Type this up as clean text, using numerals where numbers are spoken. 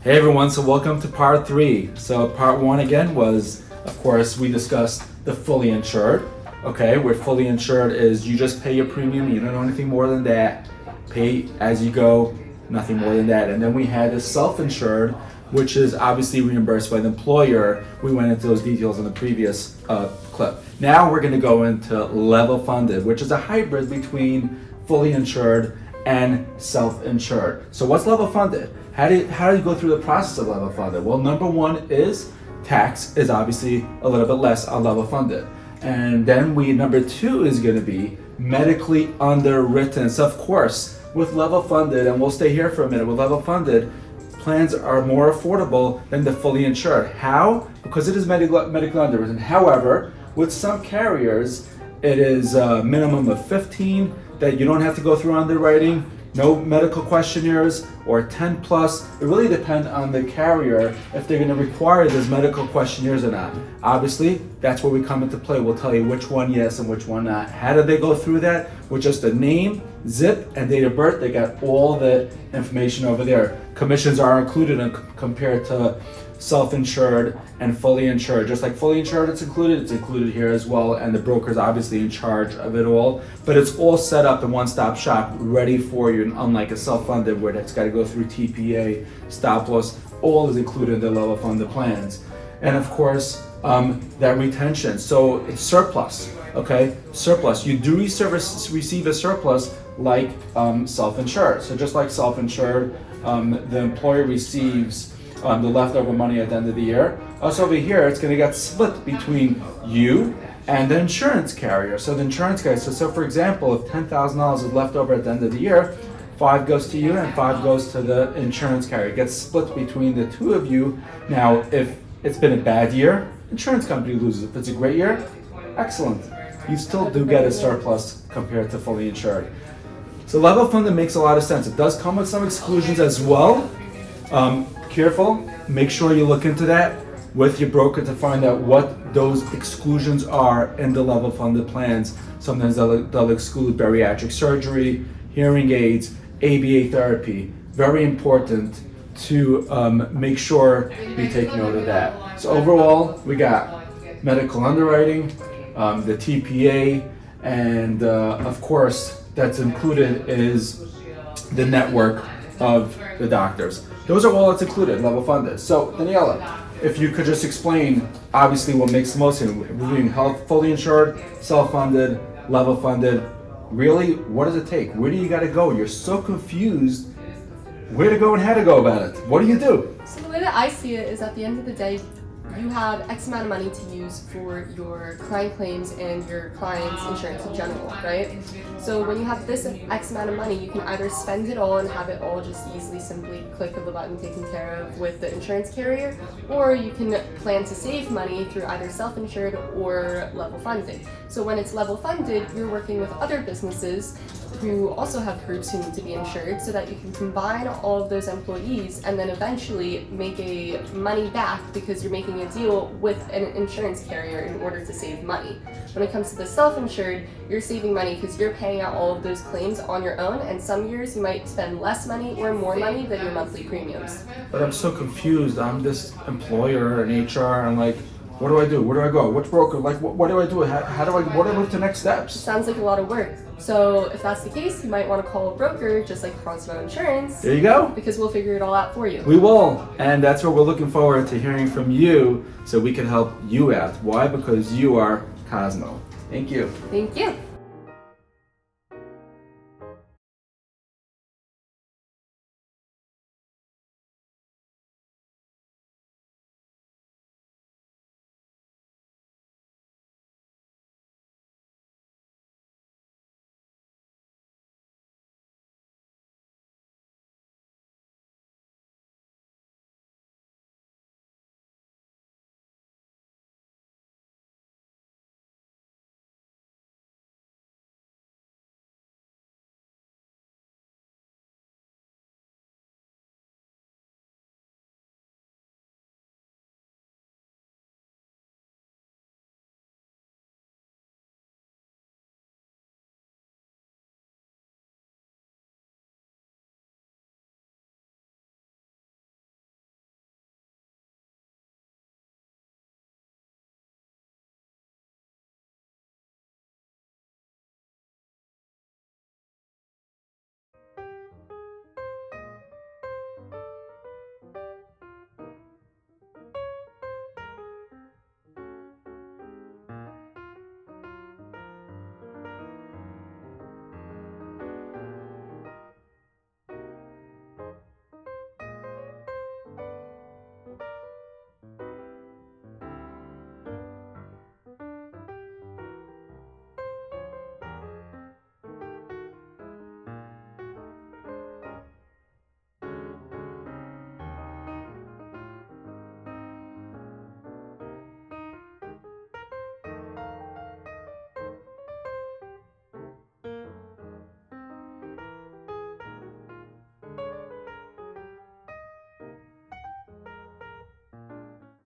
Hey everyone, so welcome to part 3. So part 1 again was, of course, we discussed the fully insured. Okay, where fully insured is you just pay your premium, you don't know anything more than that. Pay as you go, nothing more than that. And then we had the self-insured, which is obviously reimbursed by the employer. We went into those details in the previous clip. Now we're going to go into level funded, which is a hybrid between fully insured and self-insured. So what's level funded? How do you go through the process of level funded? Well, number one is tax is obviously a little bit less on level funded. And then number 2 is going to be medically underwritten. So of course, with level funded, and we'll stay here for a minute, with level funded, plans are more affordable than the fully insured. How? Because it is medically underwritten. However, with some carriers, it is a minimum of 15 that you don't have to go through underwriting, no medical questionnaires, or 10 plus. It really depends on the carrier if they're going to require those medical questionnaires or not. Obviously, that's where we come into play. We'll tell you which one yes and which one not. How do they go through that? With just a name, zip, and date of birth. They got all the information over there. Commissions are included compared to self-insured and fully insured. Just like fully insured, it's included here as well, and the broker's obviously in charge of it all. But it's all set up in one-stop shop, ready for you, and unlike a self-funded where it's got to go through TPA, stop loss, all is included in the level funded plans. And of course, that retention. So it's surplus, okay? Surplus. You do receive a surplus like self-insured. So just like self-insured, the employer receives the leftover money at the end of the year. Also over here, it's going to get split between you and the insurance carrier. So the insurance carrier, so for example, if $10,000 is left over at the end of the year, 5 goes to you and 5 goes to the insurance carrier. It gets split between the two of you. Now, if it's been a bad year, insurance company loses. If it's a great year, excellent. You still do get a surplus compared to fully insured. So level funded makes a lot of sense. It does come with some exclusions as well. Careful, make sure you look into that with your broker to find out what those exclusions are in the level funded plans. Sometimes they'll exclude bariatric surgery, hearing aids, ABA therapy. Very important to make sure you take note of that. So overall, we got medical underwriting, the TPA, and of course, that's included is the network of the doctors. Those are all that's included, level funded. So Daniela, if you could just explain, obviously what makes the most sense, reviewing health, fully insured, self-funded, level funded. Really, what does it take? Where do you got to go? You're so confused where to go and how to go about it. What do you do? So the way that I see it is at the end of the day, you have X amount of money to use for your client claims and your client's insurance in general, right? So when you have this X amount of money, you can either spend it all and have it all just easily, simply click of a button taken care of with the insurance carrier, or you can plan to save money through either self-insured or level funded. So when it's level funded, you're working with other businesses who also have groups who need to be insured so that you can combine all of those employees and then eventually make a money back because you're making a deal with an insurance carrier in order to save money. When it comes to the self-insured, you're saving money because you're paying out all of those claims on your own, and some years you might spend less money or more money than your monthly premiums. But I'm so confused. I'm this employer and HR, and like, what do I do? Where do I go? Which broker? Like, what do I do? What do I move to next steps? Sounds like a lot of work. So if that's the case, you might want to call a broker just like Cosmo Insurance. There you go. Because we'll figure it all out for you. We will. And that's what we're looking forward to hearing from you so we can help you out. Why? Because you are Cosmo. Thank you. Thank you.